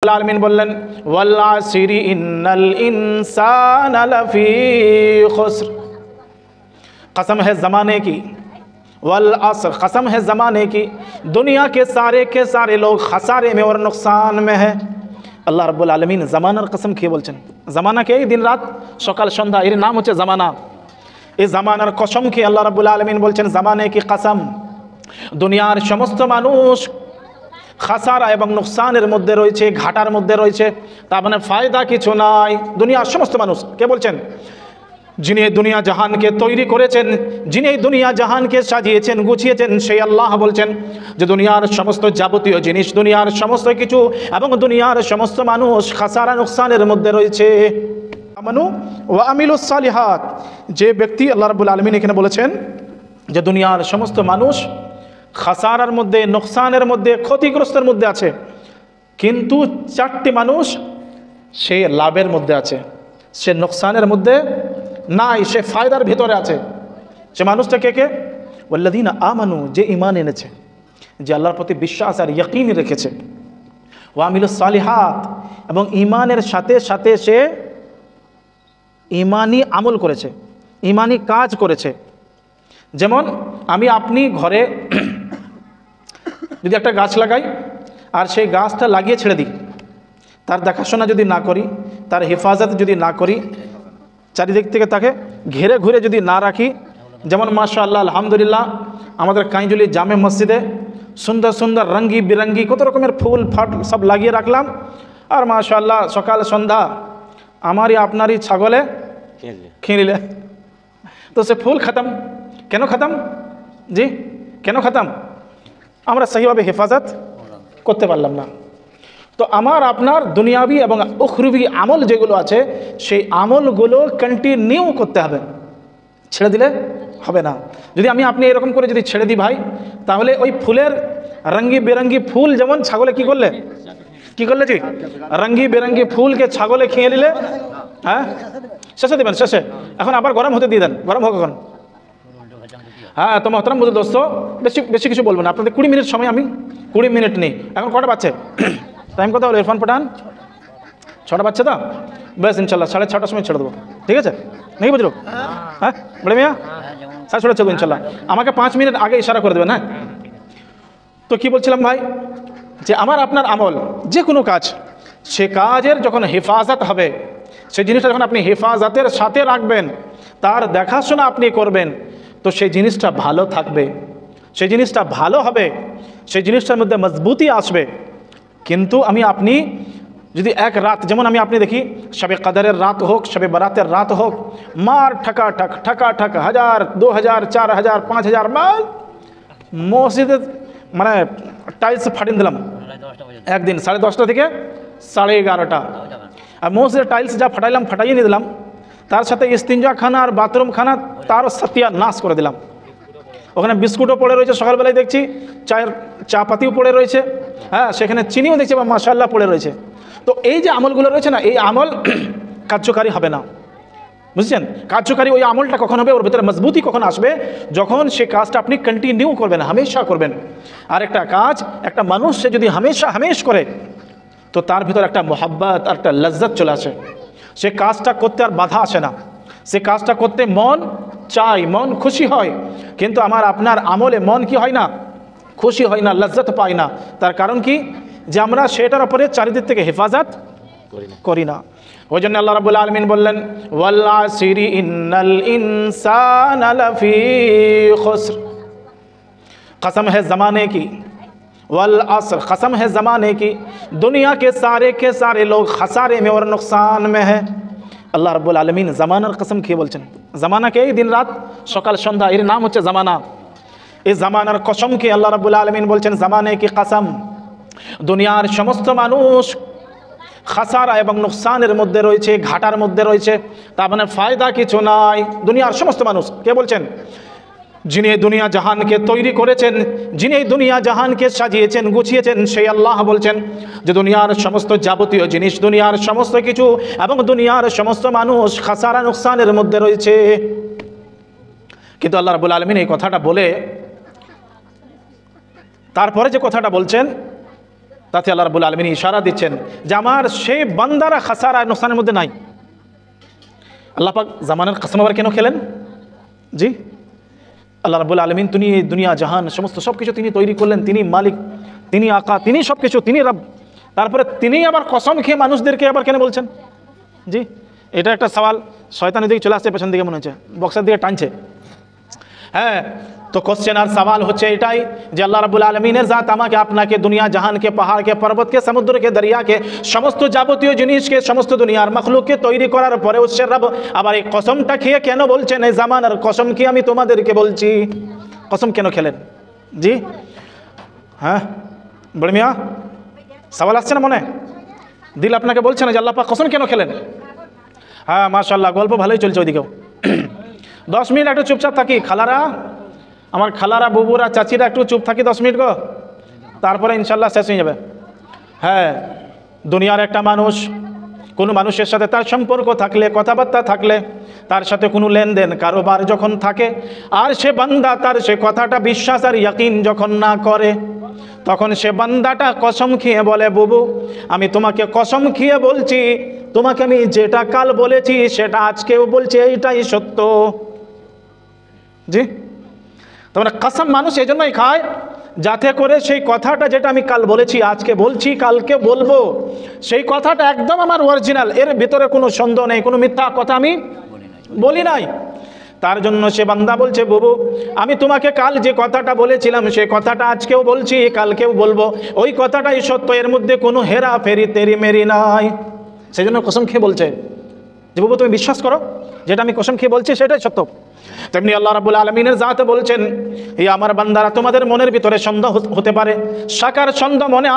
আলামিন বললেন ওয়াল আসরি ইন্নাল ইনসানা লাফি খুসর। कसम है ज़माने की, वल असर कसम है ज़माने की, दुनिया के सारे लोग खसारे में और नुकसान में है। আল্লাহ রাব্বুল আলামিন জামানার কসম খেয়ে বলছেন, জামানাকে এই দিন রাত সকাল সন্ধ্যা এর নাম হচ্ছে জামানা। এই জামানার কসম খেয়ে আল্লাহ রাব্বুল আলামিন বলছেন জামানে কি কসম, দুনিয়ার সমস্ত মানুষ খাসারা এবং নুকসানের মধ্যে রয়েছে, ঘাটার মধ্যে রয়েছে, তার মানে ফায়দা কিছু নাই। দুনিয়ার সমস্ত মানুষ কে বলছেন? যিনি এই দুনিয়া জাহানকে তৈরি করেছেন, যিনি এই দুনিয়া জাহানকে সাজিয়েছেন গুছিয়েছেন, সেই আল্লাহ বলছেন যে দুনিয়ার সমস্ত যাবতীয় জিনিস, দুনিয়ার সমস্ত কিছু এবং দুনিয়ার সমস্ত মানুষ খাসারা নুকসানের মধ্যে রয়েছে। আমানু ওয়া আমিলুস সালিহাত, যে ব্যক্তি আল্লাহ রাব্বুল আলামিন এখানে বলেছেন যে দুনিয়ার সমস্ত মানুষ খাসারার মধ্যে, নোকসানের মধ্যে, ক্ষতিগ্রস্তের মধ্যে আছে, কিন্তু চারটি মানুষ সে লাভের মধ্যে আছে, সে নোকসানের মধ্যে নাই, সে ফায়দার ভিতরে আছে। সে মানুষটা কে কে? ওয়াল্লাযীনা আমানু, যে ঈমান এনেছে, যে আল্লাহর প্রতি বিশ্বাস আর ইয়াকিন রেখেছে, ওয়া আমিলুস সালিহাত, এবং ঈমানের সাথে সাথে সে ঈমানি আমল করেছে, ঈমানি কাজ করেছে। যেমন আমি আপনি ঘরে যদি একটা গাছ লাগাই আর সেই গাছটা লাগিয়ে ছেড়ে দিই, তার দেখাশোনা যদি না করি, তার হেফাজত যদি না করি, চারিদিক থেকে তাকে ঘেরে ঘুরে যদি না রাখি, যেমন মাশাআল্লাহ আলহামদুলিল্লাহ আমাদের কাইজুলি জামে মসজিদে সুন্দর সুন্দর রঙ্গি বিরঙ্গি কত রকমের ফুল ফাট সব লাগিয়ে রাখলাম, আর মাশাআল্লাহ সকাল সন্ধ্যা আমারই আপনারই ছাগলে খেয়ে নিলে, তো সে ফুল খতম। কেন খতম? জি কেন খতম? আমরা সহিভাবে হেফাজত করতে পারলাম না। তো আমার আপনার দুনিয়াবি এবং উখরুবি আমল যেগুলো আছে, সেই আমলগুলো কন্টিনিউ করতে হবে, ছেড়ে দিলে হবে না। যদি আমি আপনি এরকম করে যদি ছেড়ে দিই ভাই, তাহলে ওই ফুলের রঙ্গি বেরঙ্গি ফুল, যেমন ছাগলে কি করলে জি রঙ্গি বেরঙ্গি ফুলকে ছাগলে খেয়ে নিলে, হ্যাঁ শেষে দেবেন, শেষে এখন আবার গরম হতে দিয়ে দেন, গরম হোক এখন। হ্যাঁ তো মহতরম বুঝে দোস্ত, বেশি কিছু বলবো না, আপনাদের 20 মিনিট সময়, আমি 20 মিনিট নেই। এখন কটা বাজছে? টাইম কত হলো ইরফান পাঠান? 6টা বাজছে তো? বেশ ইনশাল্লাহ 6:30টার সময় ছেড়ে দেবো, ঠিক আছে নাকি বুঝলো? হ্যাঁ বলে মিয়া 6:30 ছেড়ে দেবো ইনশাল্লাহ। আমাকে 5 মিনিট আগে ইশারা করে দেবেন। হ্যাঁ তো কি বলছিলাম ভাই, যে আমার আপনার আমল যে কোনো কাজ, সে কাজের যখন হেফাজত হবে, সেই জিনিসটা যখন আপনি হেফাজতের সাথে রাখবেন, তার দেখাশোনা আপনি করবেন, তো সেই জিনিসটা ভালো থাকবে, সেই জিনিসটা ভালো হবে, সেই জিনিসটার মধ্যে মজবুতি আসবে। কিন্তু আমি আপনি যদি এক রাত, যেমন আমি আপনি দেখি শবে কদরের রাত হোক, শবে বরাতের রাত হোক, মার ঠকা ঠক 1000, 2000, 4000, 5000 মাল মসজিদে মানে টাইলস ফাটিয়ে দিলাম একদিন 10:30 থেকে 11:30, আর মসজিদের টাইলস যা ফাটাইয়ে নিয়ে দিলাম, তার সাথে ইস্তিনজা খানা আর বাথরুম খানা তার সত্যানাশ করে দিলাম। ওখানে বিস্কুটও পড়ে রয়েছে, সকালবেলায় দেখছি চা পাতিও পড়ে রয়েছে, হ্যাঁ সেখানে চিনিও দেখছি বা মাশাআল্লাহ পড়ে রয়েছে। তো এই যে আমলগুলো রয়েছে না, এই আমল কার্যকারী হবে না, বুঝছেন? কার্যকারী ওই আমলটা কখন হবে, ওর ভিতরে মজবুতি কখন আসবে, যখন সে কাজটা আপনি কন্টিনিউ করবেন, হামেশা করবেন। আর একটা কাজ একটা মানুষ সে যদি হামেশ করে, তো তার ভিতরে একটা মোহাব্বত আর একটা লজ্জত চলে আসে, সে কাজটা করতে আর বাধা আসে না, সে কাজটা করতে মন চাই, মন খুশি হয়। কিন্তু আমার আপনার আমলে মন কি হয় না, খুশি হয় না, লজ্জত পায় না। তার কারণ কি? যে আমরা সেটার উপরে চারিদিক থেকে হেফাজত করি না। ওই জন্য আল্লাহ রাব্বুল আলামিন বললেন ওয়াল আসরি ইন্নাল ইনসানা লাফি খুসর। कसम है ज़माने की, वल असर कसम है ज़माने की, दुनिया के सारे लोग खसारे में और नुकसान में है। আল্লাহ রাব্বুল আলামিন জামানার কসম খেয়ে বলছেন, জামানাকে এই দিন রাত সকাল সন্ধ্যা এর নাম হচ্ছে জামানা। এই জামানার কসম খেয়ে আল্লাহ রাব্বুল আলামিন বলছেন জামানে কি কসম, দুনিয়ার সমস্ত মানুষ খাসারা এবং নুকসানের মধ্যে রয়েছে, ঘাটার মধ্যে রয়েছে, তার মানে ফায়দা কিছু নাই। দুনিয়ার সমস্ত মানুষ কে বলছেন? যিনি এই দুনিয়া জাহানকে তৈরি করেছেন, যিনি এই দুনিয়া জাহানকে সাজিয়েছেন গুছিয়েছেন, সেই আল্লাহ বলছেন যে দুনিয়ার সমস্ত যাবতীয় জিনিস, দুনিয়ার সমস্ত কিছু এবং দুনিয়ার সমস্ত মানুষ খাসারা নুকসানের মধ্যে রয়েছে। কিন্তু আল্লাহ রাব্বুল আলামিন এই কথাটা বলে তারপরে যে কথাটা বলছেন তাতে আল্লাহ রাব্বুল আলামিন ইশারা দিচ্ছেন যে আমার সেই বান্দারা খাসারা নোকসানের মধ্যে নাই। আল্লাহ পাক জামানের কসম আবার কেন খেলেন? জি, আল্লাহ রাব্বুল আলামিন তিনি এই দুনিয়া জাহান সমস্ত সব কিছু তিনি তৈরি করলেন, তিনি মালিক, তিনি আকা, তিনি সব কিছু, তিনি রব। তারপরে তিনি আবার কসম খেয়ে মানুষদেরকে আবার কেন বলছেন? জি, এটা একটা সওয়াল। শয়তানের দিকে চলে আসছে, পেছন দিকে মনে হচ্ছে বক্সের দিকে টানছে। হ্যাঁ, তো কোশ্চেন আর সওয়াল হচ্ছে এটাই যে আল্লাহ রাব্বুল আলামিনের জাত আমাকে আপনাকে দুনিয়া জাহানকে, পাহাড়কে, পর্বতকে, সমুদ্রকে, দরিয়াকে, সমস্ত যাবতীয় জিনিসকে, সমস্ত দুনিয়ার মখলুককে তৈরি করার পরেও সে রব আবার এই কসমটা খেয়ে কেন বলছেন এই জামানার কসম কি আমি তোমাদেরকে বলছি? কসম কেন খেলেন? জি হ্যাঁ বড় মিয়া, সওয়াল আসছে না মনে? দিল আপনাকে বলছে না যে আল্লাহ পাক কসম কেন খেলেন? হ্যাঁ মাশাআল্লাহ, গল্প ভালোই চলছে ওইদিকেও। 10 মিনিট একটু চুপচাপ থাকি, খালারা, আমার খালারা, বুবুরা, চাচিরা একটু চুপ থাকি 10 মিনিট গো, তারপরে ইনশাল্লাহ শেষ হয়ে যাবে। হ্যাঁ, দুনিয়ার একটা মানুষ, কোনো মানুষের সাথে তার সম্পর্ক থাকলে, কথাবার্তা থাকলে, তার সাথে কোনো লেনদেন কারোবার যখন থাকে, আর সে বান্দা তার সে কথাটা বিশ্বাস আর ইয়াকিন যখন না করে, তখন সে বান্দাটা কসম খেয়ে বলে বুবু আমি তোমাকে কসম খেয়ে বলছি, তোমাকে আমি যেটা কাল বলেছি সেটা আজকেও বলছি, এইটাই সত্য। জি, তোমরা কসম মানুষ এই জন্যই খায় যাতে করে সেই কথাটা যেটা আমি কাল বলেছি, আজকে বলছি, কালকে বলবো, সেই কথাটা একদম আমার অরিজিনাল, এর ভিতরে কোনো সন্দেহ নেই, কোনো মিথ্যা কথা আমি বলি নাই। তার জন্য সে বান্দা বলছে বুবু আমি তোমাকে কাল যে কথাটা বলেছিলাম সেই কথাটা আজকেও বলছি, কালকেও বলবো, ওই কথাটাই সত্য, এর মধ্যে কোনো হেরা ফেরি তেরি মেরি নাই। সেই জন্য কসম খেয়ে বলছে যে বুবু তুমি বিশ্বাস করো, যেটা আমি কসম খেয়ে বলছি সেটাই সত্য। তেমনি আল্লাহ রাব্বুল আলামিনের জাতে বলছেন এই আমার বান্দারা তোমাদের মনের ভিতরে সন্দেহ হতে পারে, সাকার সন্দেহ মনে